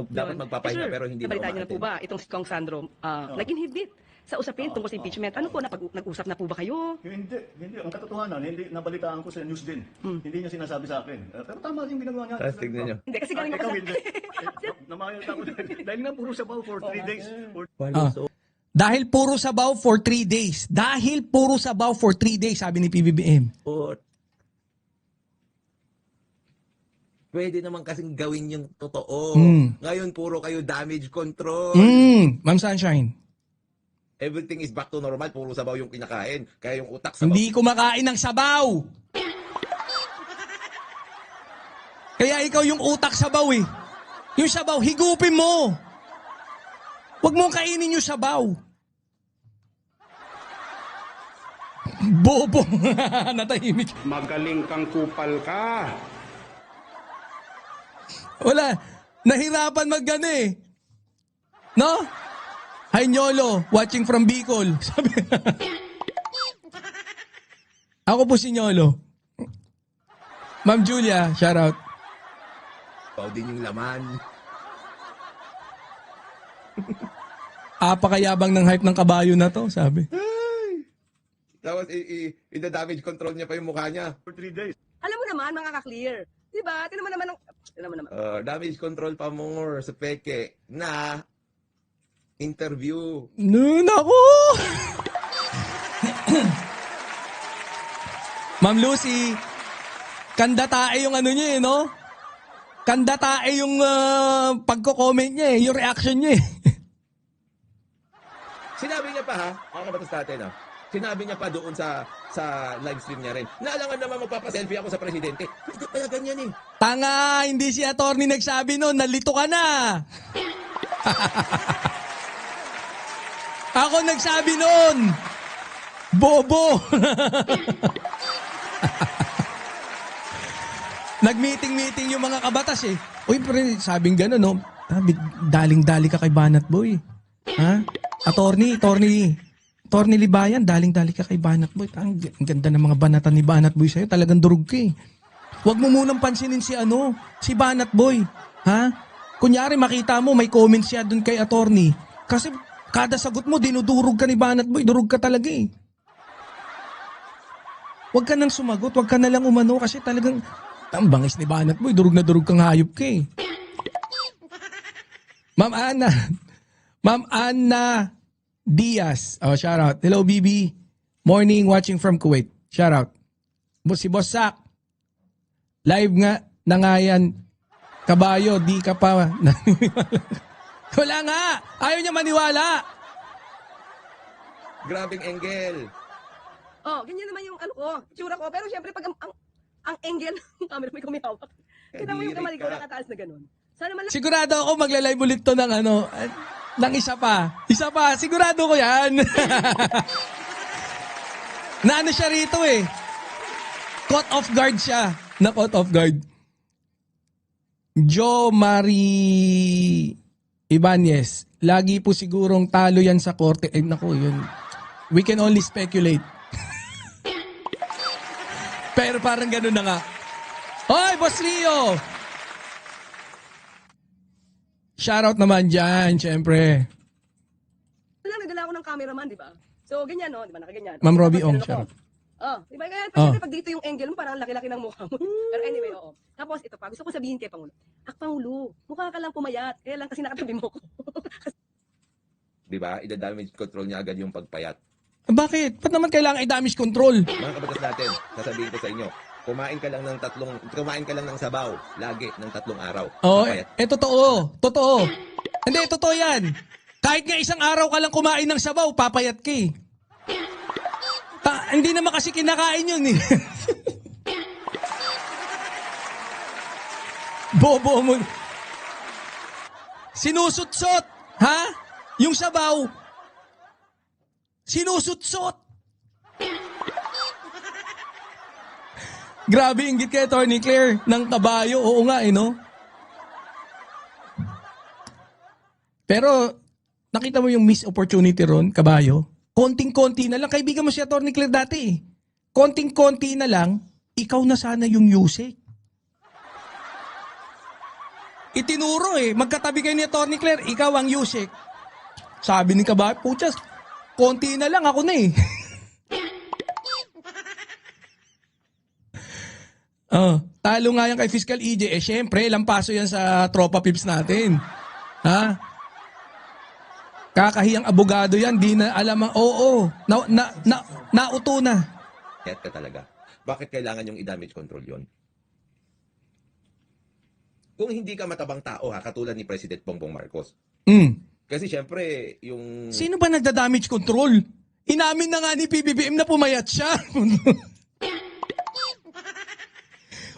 Dapat magpapahinga pero hindi na nabalitaan niyo na po umaattend. ba itong si Kong Sandro nag-inhibit sa usapin tungkol sa impeachment? Ano po, nag-usap na po ba kayo? Hindi. Ang katotohanan, hindi nabalitaan ko sa news din. Hindi niya sinasabi sa akin. Pero tama yung ginagawa niya. Tapos tignan niyo. Hindi, kasi galing Ikaw ako hindi. Namayal ako dahil nga puro sabaw for 3 days. Dahil puro sabaw for 3 days. Dahil puro sabaw for 3 days, sabi ni PBBM. Pwede naman kasing gawin yung totoo. Ngayon, puro kayo damage control. Ma'am Sunshine. Everything is back to normal. Puro sabaw yung kinakain. Kaya yung utak sabaw. Hindi kumakain ng sabaw. Kaya ikaw yung utak sabaw eh. Yung sabaw, higupin mo. Huwag mong kainin yung sabaw. Bobo. Natahimik. Magaling kang kupal ka. Wala. Nahirapan mag-gano eh. No? Hi Nyolo, watching from Bicol. Sabi. Ako po si Nyolo. Ma'am Julia, shout out. Pao din yung laman. Apakayabang ng hype ng kabayo na to, sabi. Tapos, i-damage control niya pa yung mukha niya. For 3 days. Alam mo naman, mga ka-clear. Diba? Tinan mo naman Damage control pa more sa peke na interview. No, naku! Ma'am Lucy, kandatae yung ano niya eh, no? Kandatae yung pagko-comment niya eh, yung reaction niya eh. Sinabi niya pa ha, mga kabatas natin ha, sinabi niya pa doon sa live stream niya rin, naalangan naman magpapaselfie ako sa presidente. Hindi kaya ganyan eh. Tanga, hindi si attorney nagsabi noon, nalito ka na. Ako nagsabi noon. Bobo. Nag-meeting yung mga kabatas eh. Uy, pre, sabing gano'n, no? Daling-dali ka kay Banat Boy. Ha? Attorney Libayan, daling-dali ka kay Banat Boy. Ang ganda ng mga banatan ni Banat Boy sa'yo. Talagang durog ka eh. Huwag mo munang pansinin si Banat Boy. Ha? Kunyari, makita mo, may comments siya dun kay attorney. Kasi kada sagot mo, dinudurog ka ni Banat Boy. Durog ka talaga eh. Huwag ka nang sumagot. Huwag ka na lang umano kasi talagang ang bangis ni Banat Boy. Durog na durog kang hayop ka eh. Ma'am Anna Diaz. Oh, shout out. Hello, BB. Morning, watching from Kuwait. Shout out. Si Boss Sak. Live nga na nga yan. Kabayo, di ka pa. Wala nga. Ayaw niya maniwala. Grabing angle. Oh, ganyan naman yung tsura ko. Pero syempre, pag ang angle ng camera may kumihawak. Kita mo yung kamali ko nakataas na ganun. Sana malaki. Sigurado ako magla-live ulit to ng ng isa pa. Isa pa. Sigurado ko yan. Na siya rito eh. Caught off guard siya. Na caught off guard. Jo Marie Ibanez. Lagi po sigurong talo yan sa korte. Naku, yun. We can only speculate. Pero parang ganun na nga. Hoy, Boss Leo! Shoutout naman dyan, syempre. Nagdala ako ng cameraman, di ba? So, ganyan, no? Di ba? Nakaganyan. Ma'am Robbie Ong, shoutout. Di ba? Kaya, syempre, pag dito yung angle mo, parang laki-laki ng mukha mo. Pero anyway, oo. Tapos, ito pa. Gusto ko sabihin kay Pangulo. Pangulo, mukha ka lang pumayat. Kaya lang kasi nakatabi mo ko. Di ba? Ida-damage control niya agad yung pagpayat. Bakit? Ba't naman kailangan i-damage control? Mga kabatas natin, sasabihin ko sa inyo, kumain ka lang ng sabaw, lagi, ng 3 araw. Oo, Papayat. totoo. Totoo. Hindi, totoo yan. Kahit nga isang araw ka lang kumain ng sabaw, papayat ka eh. Hindi naman kasi kinakain yun eh. Bobo mo. Sinusutsot. Ha? Yung sabaw. Sinusutsot. Grabe, inggit kay Attorney Claire ng kabayo. Oo nga eh, no? Pero, nakita mo yung missed opportunity ron, kabayo? Konting-konti na lang. Kaibigan mo si Attorney Claire dati eh. Konting-konti na lang, ikaw na sana yung Yusek. Itinuro eh. Magkatabi kayo ni Atty. Claire, ikaw ang Yusek. Sabi ni Kabayo, puchas, konti na lang, ako na eh. Talo nga yan kay Fiscal EJ. Eh, syempre, lampaso yan sa tropa pips natin. Ha? Kakahiyang abogado yan, di na alam ang, oo, nauto na. Kaya ka talaga. Bakit kailangan yung i-damage control yon? Kung hindi ka matabang tao ha, katulad ni President Bongbong Marcos. Kasi syempre, yung... Sino ba nagda-damage control? Inamin na nga ni PBBM na pumayat siya.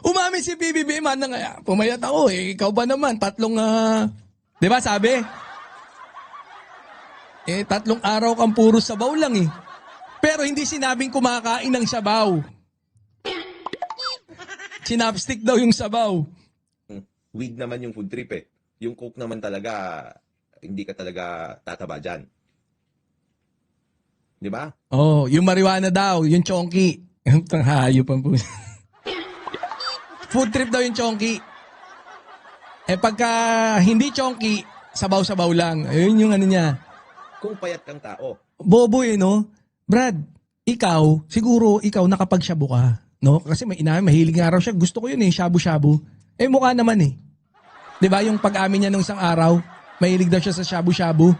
Umamin si PBBM, ano nga, pumayat ako eh. Ikaw ba naman, tatlong, di ba sabi? 3 araw kang puro sabaw lang eh. Pero hindi sinabing kumakain ng sabaw. Sinapstick daw yung sabaw. Weed naman yung food trip eh. Yung coke naman talaga, hindi ka talaga tataba dyan. Di ba? Yung marijuana daw, yung chonky. Hayop ang po. Food trip daw yung chonky. Eh pagka hindi chonky, sabaw-sabaw lang. Ayun yung ano niya. Kung payat kang tao. Bobo eh, no? Brad, ikaw, siguro ikaw nakapag-shabu ka. No? Kasi may inamin, mahilig nga raw siya. Gusto ko yun eh, shabu-shabu. Eh mukha naman eh. 'Di ba yung pag-amin niya nung isang araw, mahilig daw siya sa shabu-shabu.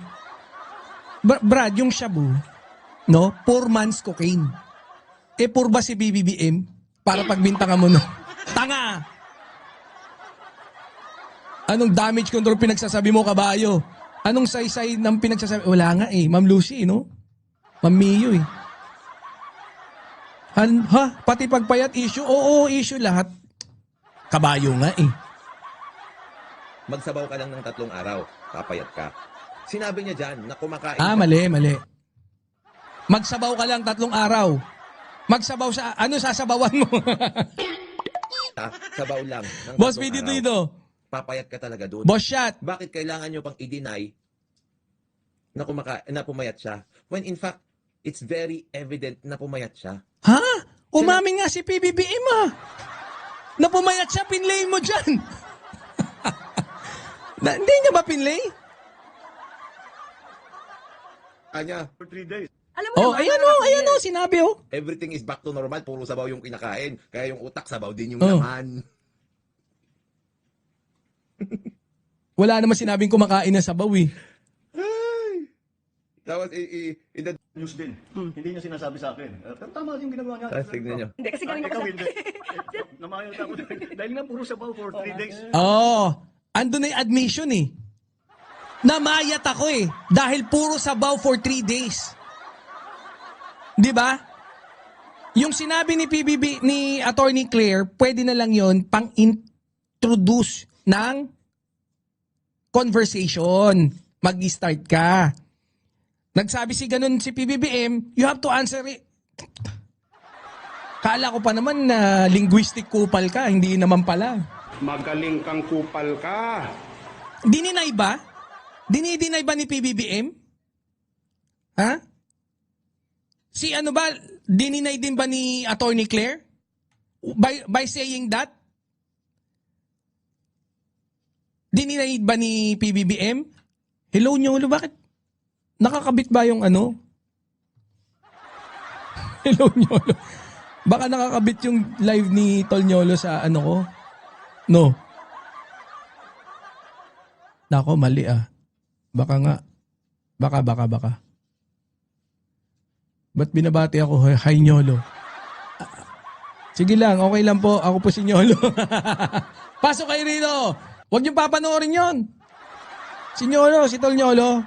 Brad, yung shabu, no? Poor man's cocaine. Eh poor ba si BBBM para pagbintangan mo no? Tanga! Anong damage control pinagsasabi mo, Kabayo? Anong saysay ng pinagsasabi? Wala nga eh, Ma'am Lucy, no? Ma'am Mio eh. Pati pagpayat issue? Oo, issue lahat. Kabayo nga eh. Magsabaw ka lang ng 3 araw, papayat ka. Sinabi niya dyan na kumakain Mali. Magsabaw ka lang 3 araw. Magsabaw sa, ano sasabawan mo? ka, sabaw lang. Ng Boss 3 Video araw. Dito. Papayat ka talaga doon. Boss Shot. Bakit kailangan nyo pang i-deny na pumayat siya? When in fact, it's very evident na pumayat siya. Ha? Umamin nga si PBBM na pumayat siya, pinlay mo dyan. Hindi niya ba pinlay? Anya, For 3 days. Alam mo naman, Ayan o, sinabi o. everything is back to normal. Puro sabaw yung kinakain. Kaya yung utak, sabaw din yung Oh. laman. Wala naman sinabing kumakain ng sabaw eh. Tapos, in the... News din. Hindi niya sinasabi sa akin. Pero tama yung ginagawa niya. Tignan nyo. Hindi, kasi galing ako Ikaw sa... hindi. Namayot ako dahil nga puro sabaw for 3 days. Andun na yung admission eh. Namayat ako eh. Dahil puro sabaw for 3 days. Di ba? Yung sinabi ni PBB, ni Attorney Claire, pwede na lang yon pang-introduce ng conversation. Mag-start ka. Nagsabi si ganun si PBBM, you have to answer it. Kala ko pa naman na linguistic kupal ka, hindi naman pala. Magaling kang kupal ka. Dininay ba? Dinidinay ba ni PBBM? Ha? Si ano ba, dininay din ba ni Attorney Claire? By saying that? Dininay ba ni PBBM? Hello Nyolo, bakit? Nakakabit ba yung ano? Hello Nyolo. Baka nakakabit yung live ni Tol Nyolo sa ano ko? No. Nako, mali ah. Baka nga. Baka. Ba't binabati ako? Hi Nyolo. Sige lang, okay lang po. Ako po si Nyolo. Pasok kayo rito. Huwag niyong papanoorin yon. Si Nyolo, si Tol Nyolo.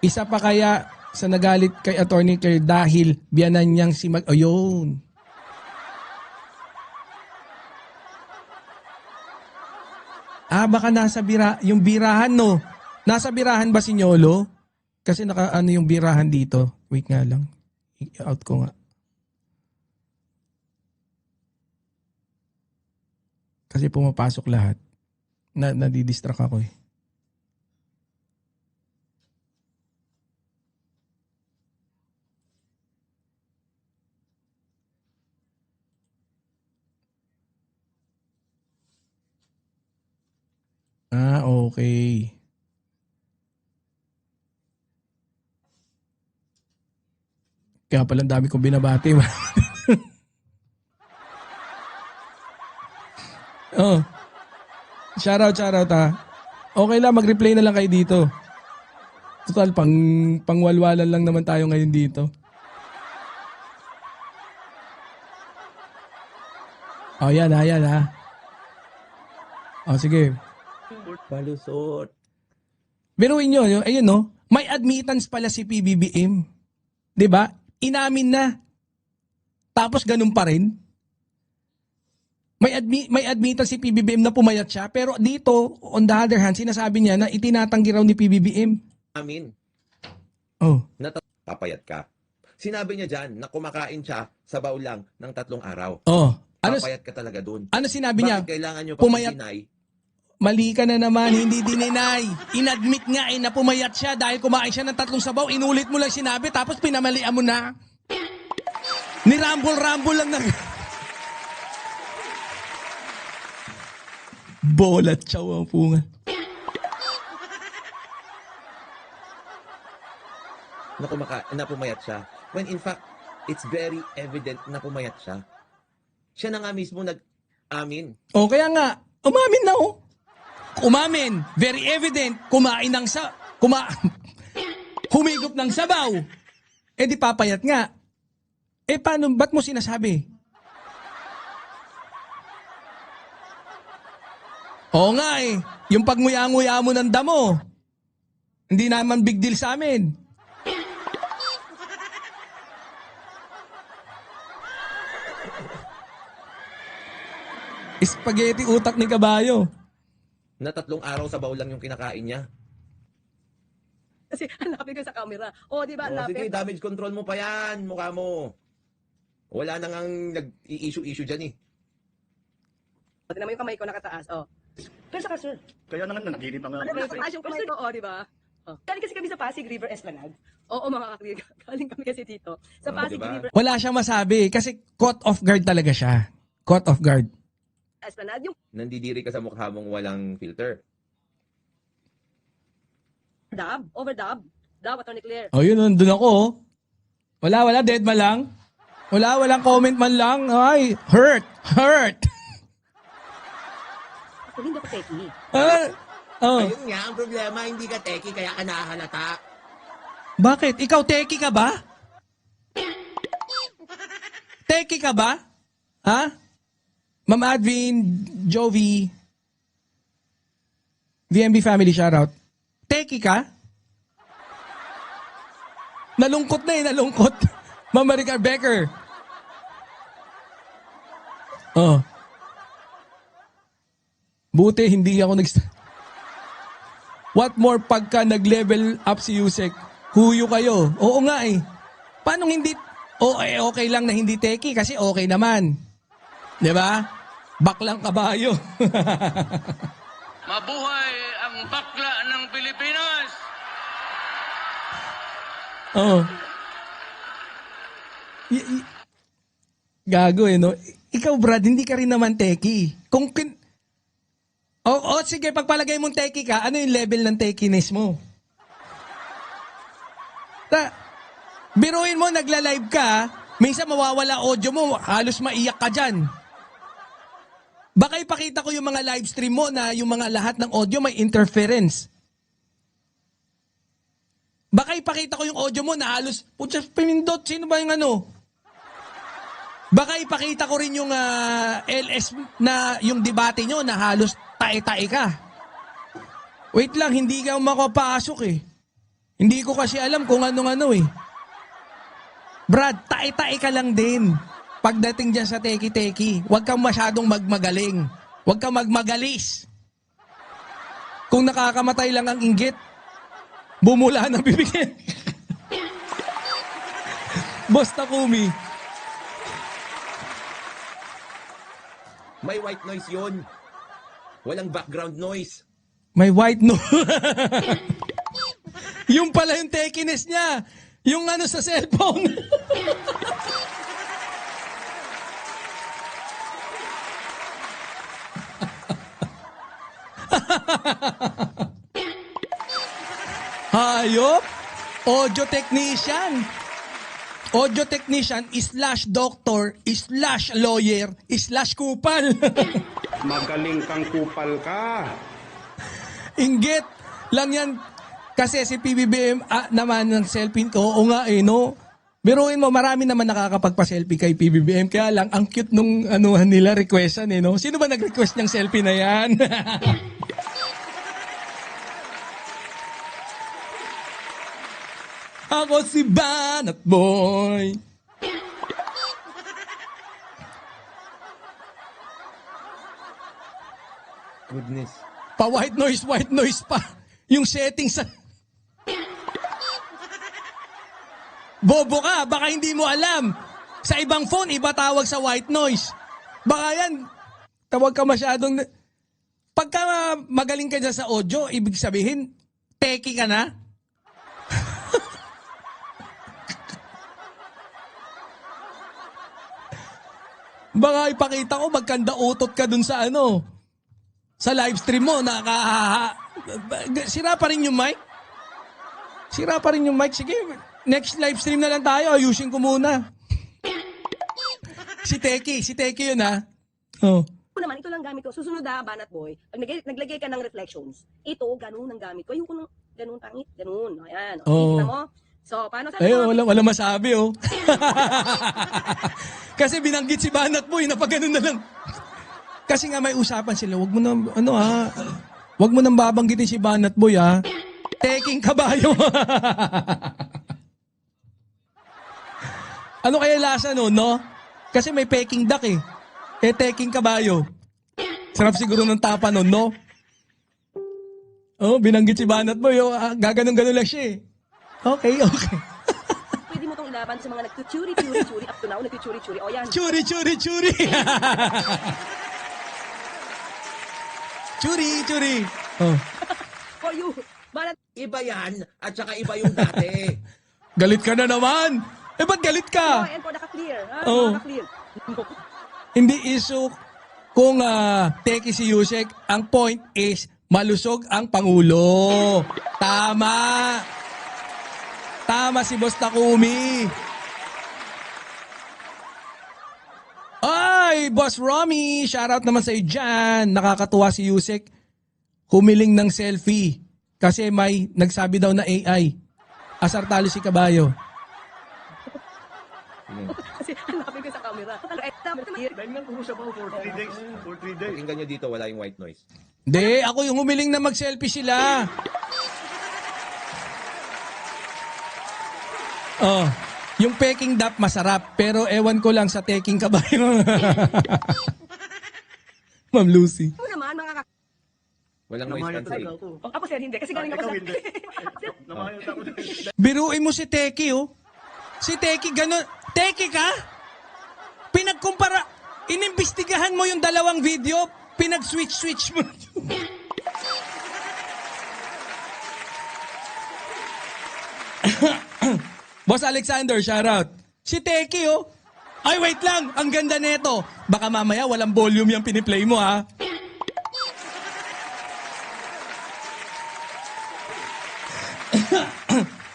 Isa pa kaya sa nagalit kay Attorney Claire dahil biyanan niyang si Ayun. Baka nasa yung birahan, no? Nasa birahan ba si Nyolo? Kasi naka yung birahan dito. Wait nga lang. I-out ko nga. Kasi pumapasok lahat. Nadidistract ako eh. Okay. Kaya pala ang dami kong binabati. Oh. Shoutout ha. Okay lang, mag-replay na lang kayo dito. Total, pangwalwalan lang naman tayo ngayon dito. Oh, yan ha. Oh, sige. Palusot. Biruin nyo, ayun no, may admittance pala si PBBM. 'Di ba? Inamin na. Tapos ganun pa rin. May admittance si PBBM na pumayat siya, pero dito, on the other hand, sinasabi niya na itinatanggi raw ni PBBM. Amin. Oh. Papayat ka. Sinabi niya dyan na kumakain siya sa baul lang ng 3 araw. Oh. Ano Papayat ka talaga dun. ano sinabi niya? Bakit kailangan nyo Pumayat. pag-deny? Mali ka na naman, hindi dininay. Inadmit nga na pumayat siya dahil kumain siya ng 3 sabaw. Inulit mo lang sinabi tapos pinamalian mo na. Nirambol-rambol lang na. Bolat chow ang punga. Na pumayat siya. When in fact, it's very evident na pumayat siya. Siya na nga mismo nag-amin. O kaya nga, umamin na oh. Umamin. Very evident. Kumain ng humigop ng sabaw. Eh di papayat nga. Eh paano, ba't mo sinasabi? Oo nga eh. Yung pagmuya-nguya mo ng damo. Hindi naman big deal sa amin. Spaghetti utak ni kabayo. Na 3 araw sa baul lang yung kinakain niya. Kasi hanapin ko sa camera. O, di ba? Sige, damage control mo pa yan, mukha mo. Wala na ngang nag-i-issue dyan eh. Tignan mo yung kamay ko nakataas. O. Pero sa sir. Kaya naman naginip ang Ano ba yung kamay ko? O, di ba? O. Galing kasi kami sa Pasig River Esplanade. Oo, mga kakriga. Galing kami kasi dito. Sa Pasig diba? River Wala siyang masabi kasi caught off guard talaga siya. Caught off guard. Esplanade. Yung Nandidiri ka sa mukha mong walang filter. overdub. Dab, Atty. Claire. O yun, nandun ako oh. Wala, dead man lang. Walang comment man lang. Ay, hurt. Ako hindi ako teki. Oh. Ayun nga, ang problema, hindi ka teki, kaya ka nahahalata. Bakit? Ikaw teki ka ba? Teki ka ba? Ha? Ma'am Advin, Jovi, VMB family shoutout. Teki ka? Nalungkot na nalungkot. Ma'am Maricar Becker. Oh. Buti hindi ako What more pagka nag-level up si Yusek? Huyo kayo. Oo nga eh. Paano hindi? Okay lang na hindi teki kasi okay naman. 'Di ba? Baklang kabayo. Mabuhay ang bakla ng Pilipinas! Oh. Gago no? Ikaw Brad, hindi ka rin naman teki. Sige, pagpalagay mong teki ka, ano yung level ng tekiness mo? Biruin mo, nagla-live ka, minsan mawawala audio mo, halos maiyak ka dyan. Baka ipakita ko yung mga live stream mo na yung mga lahat ng audio may interference. Baka ipakita ko yung audio mo na halos, putya, pinindot, sino ba yung ano? Baka ipakita ko rin yung LS na yung debate nyo na halos tae-tae ka. Wait lang, hindi ka makapasok eh. Hindi ko kasi alam kung ano-ano eh. Brad, tae-tae ka lang din. Pagdating dyan sa teki-teki, huwag kang masyadong magmagaling. Huwag kang magmagalis. Kung nakakamatay lang ang inggit, bumula ng bibigyan. Boss Takumi. May white noise yun. Walang background noise. May white no. Yung pala yung tekiness niya. Yung ano sa cellphone. Hayop! Audio technician. Audio technician / doctor / lawyer / kupal. Magaling kang kupal ka. Inggit lang yan. Kasi si PBBM naman ng selfie ko, oo nga no? Biruin mo, marami naman nakakapagpa-selfie kay PBBM. Kaya lang, ang cute nung anuhan nila, requestan no? Sino ba nag-request ng selfie na yan? Ako si Banat Boy. Goodness. Pa-white noise pa. Yung setting sa... Bobo ka, baka hindi mo alam. Sa ibang phone, iba tawag sa white noise. Baka yan, tawag ka masyadong... Pagka magaling ka dyan sa audio, ibig sabihin, techie ka na. Baka ipakita ko, magkanda utot ka dun sa sa live stream mo, sira pa rin yung mic? Sira pa rin yung mic. Sige, next live stream na lang tayo. Ayusin ko muna. Si Teki yun ha. Oh. Ito naman, ito lang gamit ko. Susunod Banat Boy. Pag naglagay ka ng reflections, ito, ganun ang gamit ko. Ayoko nang ganun tangit, ganun. Ayan. Oh. Kita mo? So, paano sa Wala masabi oh. Kasi binanggit si Banat Boy na pag ganun na lang. Kasi nga may usapan sila, wag mo nang wag mo nang babanggitin si Banat Boy ha. Teking kabayo. Ano kaya lasa no? Kasi may peking duck eh. Teking kabayo. Sarap siguro ng tapa nun, no? Oh, binanggit si Banat Boy. Oh, gaganon-ganon lang siya eh. Okay. Pwede mo itong ilaban sa mga nagtuchuri. Up to now, nagtuchuri. O yan. Churi. Churi. Oh. For you. Banat. Iba yan, at saka iba yung dati. Galit ka na naman. Ba't galit ka? And for naka-clear. Oh. Naka-clear. Hindi issue kung teki si Yusek. Ang point is, malusog ang Pangulo. Tama si Boss Takumi. Ay, Boss Romy, shoutout naman sa iyo dyan. Nakakatuwa si Yusek. Humiling ng selfie. Kasi may nagsabi daw na AI. Asar talo si Kabayo. Kasi hanapin ko sa camera. Dahil nga kumusap ako for 3 days. For 3 days. Tingnan nyo dito, wala yung white noise. Hindi, ako yung humiling na mag-selfie sila. Oh, yung peking dap masarap, pero ewan ko lang sa teking kabayo. Ma'am Lucy. Ano naman, mga Walang noise Namayo cancelling. talaga ako. Ako sir, hindi. Kasi galing ako Ikaw sa... hindi. Namayo ako. Biruin mo si Teki, oh. Si Teki, gano'n. Teki ka? Pinagkumpara, inimbestigahan mo yung dalawang video, pinag-switch mo. Boss Alexander, shoutout. Si Teki, oh. Ay, wait lang. Ang ganda nito. Baka mamaya walang volume yung piniplay mo, ha?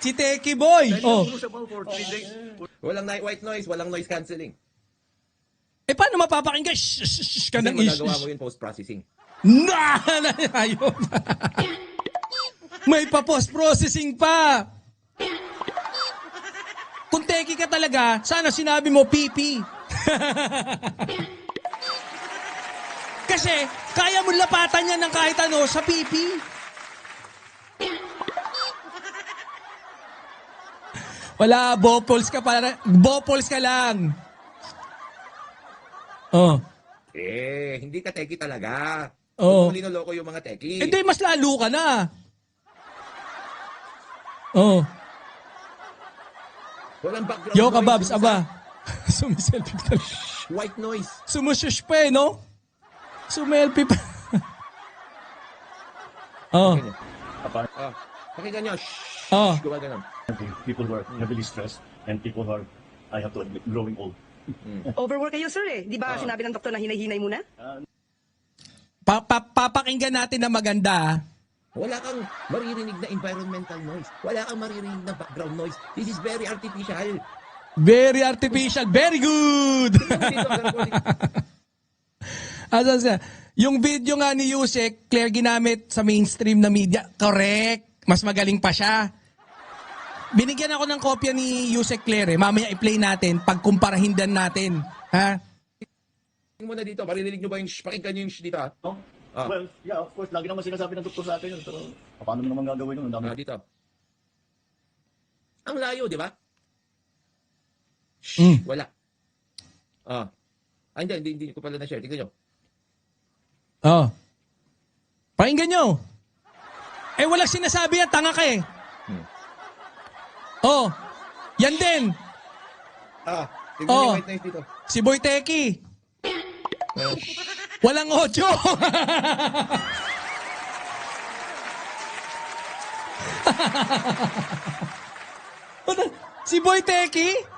Si Teki Boy. Dahil nga Oh. kumusap ako for 3 days. Walang white noise, walang noise cancelling. Paano mapapakinggan? Shh ka Kasi ng magagawa mo yun post-processing. Ayun. May pa-post-processing pa. Kung teki ka talaga, sana sinabi mo PP. Kasi, kaya mo lapatan yan ng kahit ano sa PP. Wala, bopols ka lang. Oh. Hindi ka teki talaga. Oo. Kung linoloko yung mga teki. Hindi, mas lalo ka na. Oh. Walang background Yo, noise. kababs, yung aba. Sumiselfie ka talaga. isa. White noise. Sumushush pa eh, no? Sumelfie pa. Oh. Ganyan. Pakinggan nyo. Shhh. Oh. Gumagano'n. People who are heavily stressed and people who are, I have to admit, growing old. Overwork kayo, sir eh. Di ba sinabi ng doktor na hinay-hinay muna? Papakinggan natin na maganda. Wala kang maririnig na environmental noise. Wala kang maririnig na background noise. This is very artificial. Very artificial. Very good! Tingnan mo dito, ang recording. Asan siya? Yung video nga ni Yusek, Claire, ginamit sa mainstream na media. Correct. Mas magaling pa siya. Binigyan ako ng kopya ni Yusek Claire. Mamaya i-play natin. Pagkumparahin din natin. Ha? Tingnan mo na dito. Maririnig nyo ba yung pakinggan nyo yung dito, ha? No? Ah. Well, yeah, of course, lagi naman sinasabi ng doktor sa akin yun. Pero paano mo naman gagawin yun? Ang dami. Dito. Ang layo, di ba? Mm. Wala. Hindi ko pala na-share. Tingnan nyo. Oh. Pakinggan nyo. Eh, walang sinasabi yan. Tanga ka eh. Oh. Yan din. Tingnan Oh. nyo white noise dito. Si Boy Teki. Walang audio. Si Boy Teki?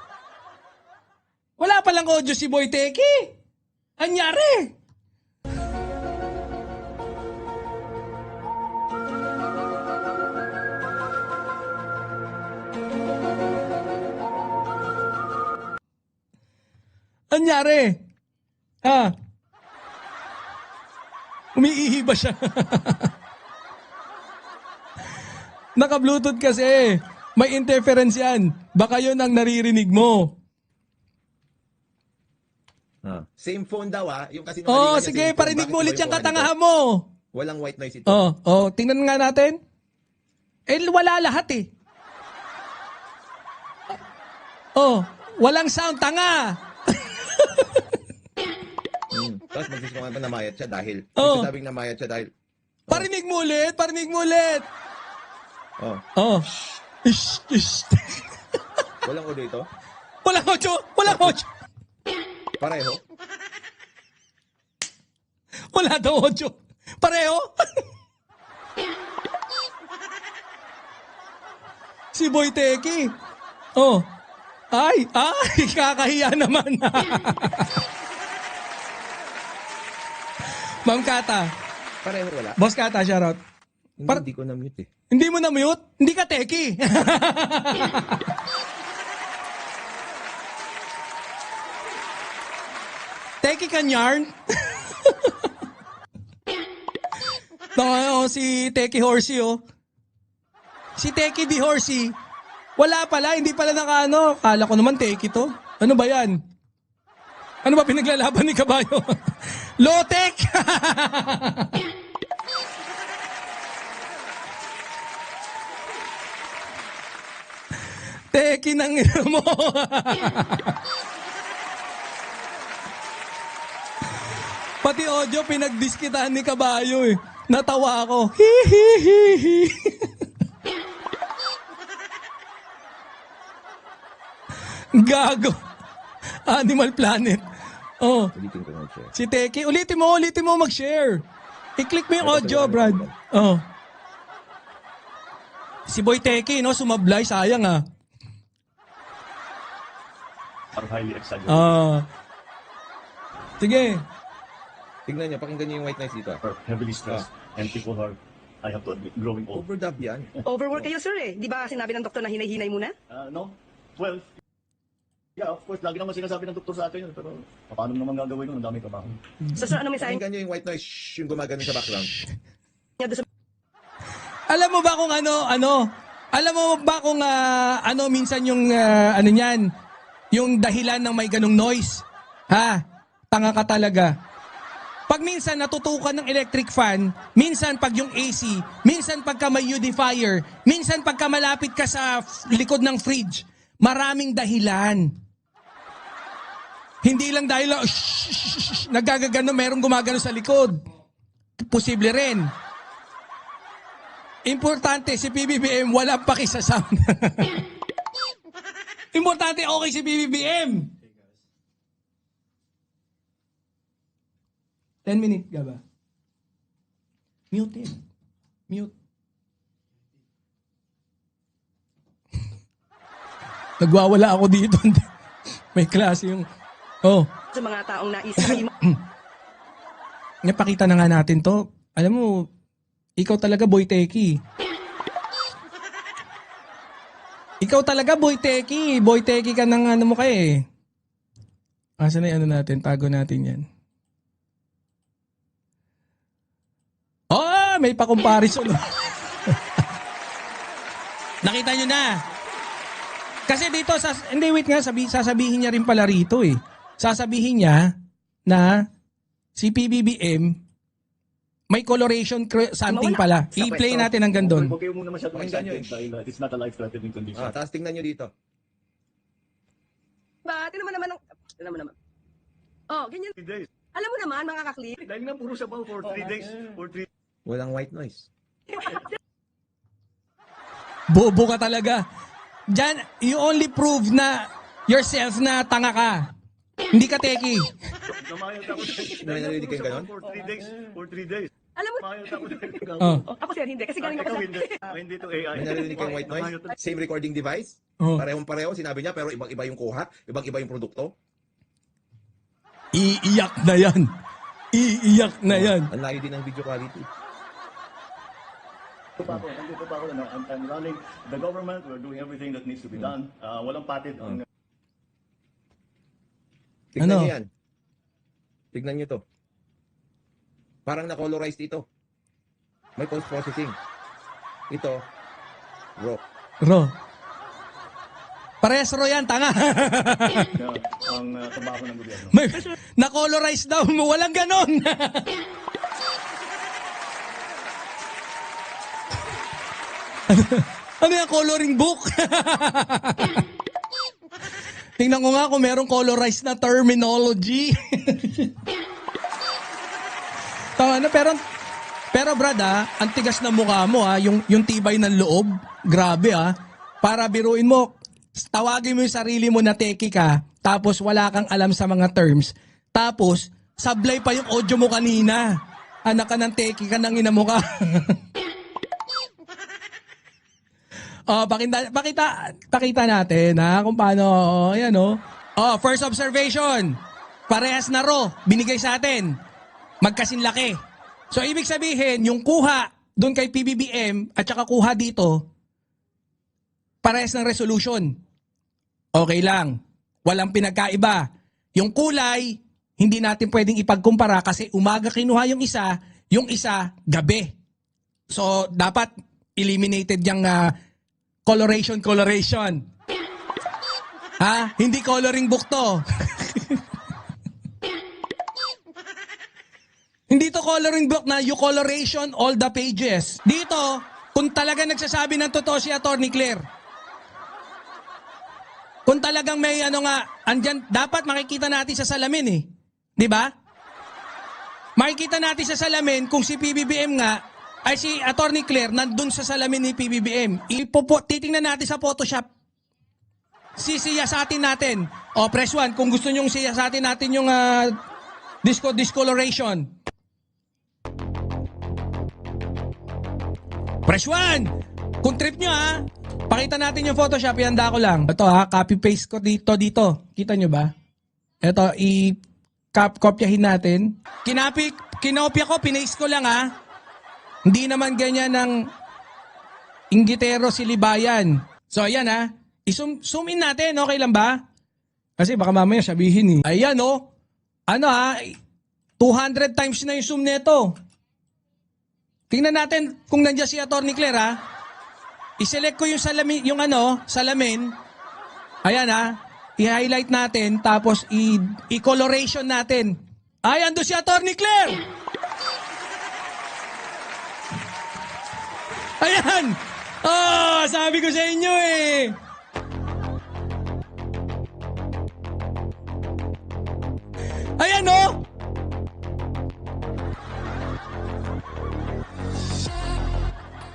Wala palang audio si Boy Teki. Anyari? Anyari? Umiihi ba siya? Naka-Bluetooth kasi. May interference yan. Baka yun ang naririnig mo. Same phone daw, Yung kasi Oh, sige, parinig mo ulit yung katangahan mo. Walang white noise ito. Tingnan nga natin. Eh, wala lahat eh. Walang sound, tanga. Tapos magsisungan pa namayat siya dahil. Oh. Sabing namayat siya dahil. Parinig mo ulit. Oh. Ish. Walang audio ito. Walang audio. Pareho. Wala daw audio. Pareho? Si Boy Teki. Ay, kakahiya naman. Ma'am Kata. Pareho wala. Boss Kata, shoutout. Hindi ko na-mute eh. Hindi mo na-mute? Hindi ka Teki. Teki kan yarn? Si Teki Horsey, Si Teki di Horsey. Wala pala, hindi pala nakaano. Kala ko naman Teki to. Ano ba yan? Ano ba pinaglalaban ni Kabayo? Lotek! Teki ng ina mo. Pati audio pinagdiskitahan ni Kabayo eh. Natawa ako. Hihihihi. Gago. Animal Planet. Ulitin ko mag-share. Si Teki. Ulitin mo mag-share. I-click mo yung audio, Brad. Si Boy Teki, sumablay. Sayang Parang highly exaggerated. Sige. Tingnan niyo, pakinggan niyo yung white noise dito. Or heavily stressed. And people are, I have to admit, growing old. Overdub yan. Overwork kayo, sir eh. Di ba sinabi ng doktor na hinay-hinay muna? No? Well, yeah, of course, lagi naman sinasabi ng doktor sa akin yun. Pero paano mo naman gagawin yun? Ang dami trabaho. So, sir, ano mensahe Pakinggan niyo yung white noise yung gumagano sa background. niya doon sa Alam mo ba kung Alam mo ba kung minsan yung niyan? Yung dahilan ng may ganong noise? Tanga ka talaga. Pag minsan natutukan ng electric fan, minsan pag yung AC, minsan pagka may humidifier, minsan pagka malapit ka sa likod ng fridge, maraming dahilan. Hindi lang dahil nagagagano, merong gumagano sa likod. Posible rin. Importante, si PBBM walang paki sa sound. Importante, okay si PBBM. 10 minutes, Gaba. Mute. Nagwawala ako dito. May klase yung... mga taong nais kayo Napakita na nga natin to. Alam mo, Ikaw talaga, Boy Teki. Ikaw talaga, Boy Teki. Boy Teki ka ng ano mo kaya eh. Asan na yung ano natin? Tago natin yan. Oh, may pa-comparison. Nakita nyo na. Kasi dito, hindi wait nga, sasabihin niya rin pala rito eh. Sasabihin niya na si PBBM may coloration something pala. I-play natin hanggang doon. Huwag kayo muna masyadong Pakinggan nyo excited dahil it's not a life-threatening condition. Tapos tingnan nyo dito. Ba, tinaman naman ang... Tinaman naman. Oh, ganyan. 3 days. Alam mo naman, mga kaklik. Dahil nga puro sabaw for 3 days. For 3 Walang white noise. Bobo ka talaga. Diyan, you only prove na yourself na tanga ka. Hindi ka teki. Namayot ako dahil May narinig kayong ganon? for 3 days. For 3 days. Alam mo, Namayot ako dahil Oh. oh, ako sir, hindi. Kasi galing ako ikaw sa... hindi. Hindi to AI. May narinig kayong white noise? Same recording device? Oh. Parehong-pareho, sinabi niya, pero ibang-iba yung kuha, ibang-iba yung produkto. Iiyak na yan. Iiyak na yan. Ang layo din ng video quality. Nandito pa ako na I'm running the government. We're doing everything that needs to be done. Walang patid ang Tignan Ano? nyo yan. Tignan nyo to. Parang na-colorized ito. May post-processing. Ito, raw. Ro. Parehas ro yan, tanga. ang trabaho ng gobyerno. May, na-colorize daw mo. Walang ganon. Ano yung coloring book? Tingnan ko nga kung merong colorized na terminology. Tama na, pero brad ang tigas ng mukha mo yung tibay ng loob, grabe para biruin mo, tawagin mo yung sarili mo na teki ka, tapos wala kang alam sa mga terms, tapos sablay pa yung audio mo kanina, anak ka ng teki ka, nang ina mo ka. Oh, pakita natin kung paano, ayan Oh, first observation. Parehas na ro, binigay sa atin. Magkasinlaki. So, ibig sabihin, yung kuha doon kay PBBM at saka kuha dito, parehas ng resolution. Okay lang. Walang pinagkaiba. Yung kulay, hindi natin pwedeng ipagkumpara kasi umaga kinuha yung isa gabi. So, dapat eliminated yung coloration. Hindi coloring book to. Hindi to coloring book na you coloration all the pages. Dito, kung talaga nagsasabi ng totoo si Atty. Claire, kung talagang may andyan, dapat makikita natin sa salamin eh. Di ba? Makikita natin sa salamin kung si PBBM nga, ay si Atty. Claire nandun sa salamin ni PBBM. Titingnan natin sa Photoshop. Sisiyasatin natin. O, press 1, kung gusto nyong siyasatin natin yung discoloration. Press 1! Kung trip nyo pakita natin yung Photoshop, ihanda ko lang. Ito copy-paste ko dito. Kita nyo ba? Ito, i-copyahin natin. Kinopya ko, pinaste ko lang Hindi naman ganyan ng inggitero si Libayan. So, ayan i-zoom in natin, okay lang ba? Kasi baka mamaya sabihin Ayan 200 times na yung zoom nito. Tingnan natin kung nandiyan si Atty. Claire I-select ko yung salamin. Ayan i-highlight natin tapos i-coloration natin. Ay, ando si Atty. Claire! Ayan! Oh, sabi ko sa inyo Ayan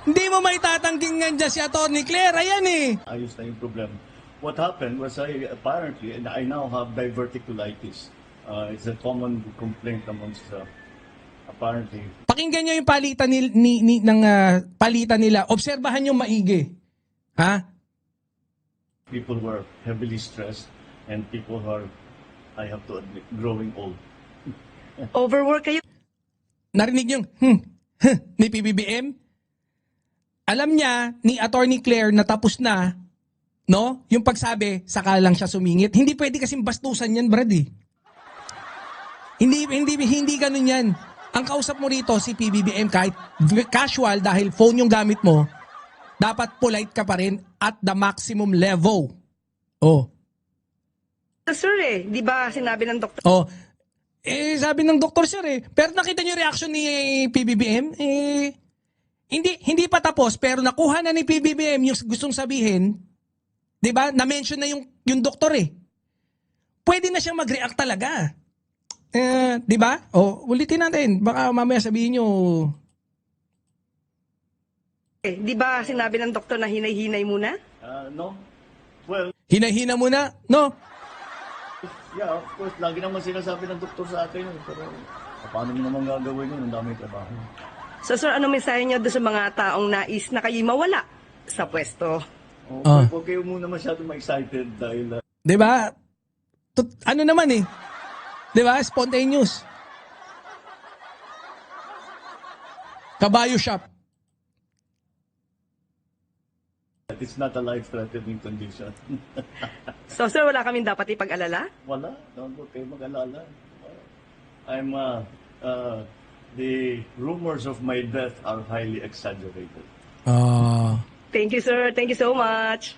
Hindi mo maitatangking nga dyan si Atty. Claire. Ayan Ayos na yung problema. What happened was apparently, and I now have diverticulitis. It's a common complaint amongst apparently. Pakinggan nyo yung palitan palitan nila. Obserbahan nyo maigi. People who are heavily stressed and people who are, I have to admit, growing old. Overwork kayo. Narinig yung, ni PBBM. Alam niya ni Attorney Claire na tapos na, no? Yung pagsabi, saka lang siya sumingit. Hindi pwede kasing bastusan yan, Brad eh. Hindi ganun yan. Ang kausap mo rito si PBBM kahit casual dahil phone yung gamit mo, dapat polite ka pa rin at the maximum level. Oh. Sir di ba sinabi ng doktor Oh. Sabi ng doktor sir pero nakita niyo yung reaction ni PBBM? Hindi pa tapos pero nakuha na ni PBBM yung gustong sabihin. 'Di ba? Na-mention na yung doktor Pwede na siyang mag-react talaga. 'Di ba? Ulitin natin. Baka mamaya sabihin niyo di ba sinabi ng doktor na hinay-hinay muna? No? Well, hinay-hina muna, no? yeah, of course, lagi naman sinasabi ng doktor sa akin yun. Pero paano mo naman gagawin yun? Ang dami trabaho. So sir, ano mensahe niyo doon sa mga taong nais na kayo mawala sa pwesto? Huwag kayo muna masyado ma-excited dahil 'Di ba? Ano naman 'Di ba? Spontaneous. Kabayo shop. it's not a life-threatening condition. So sir, wala kaming dapat ipag-alala? Wala. Huwag kayo mag-alala. The rumors of my death are highly exaggerated. Thank you sir, thank you so much.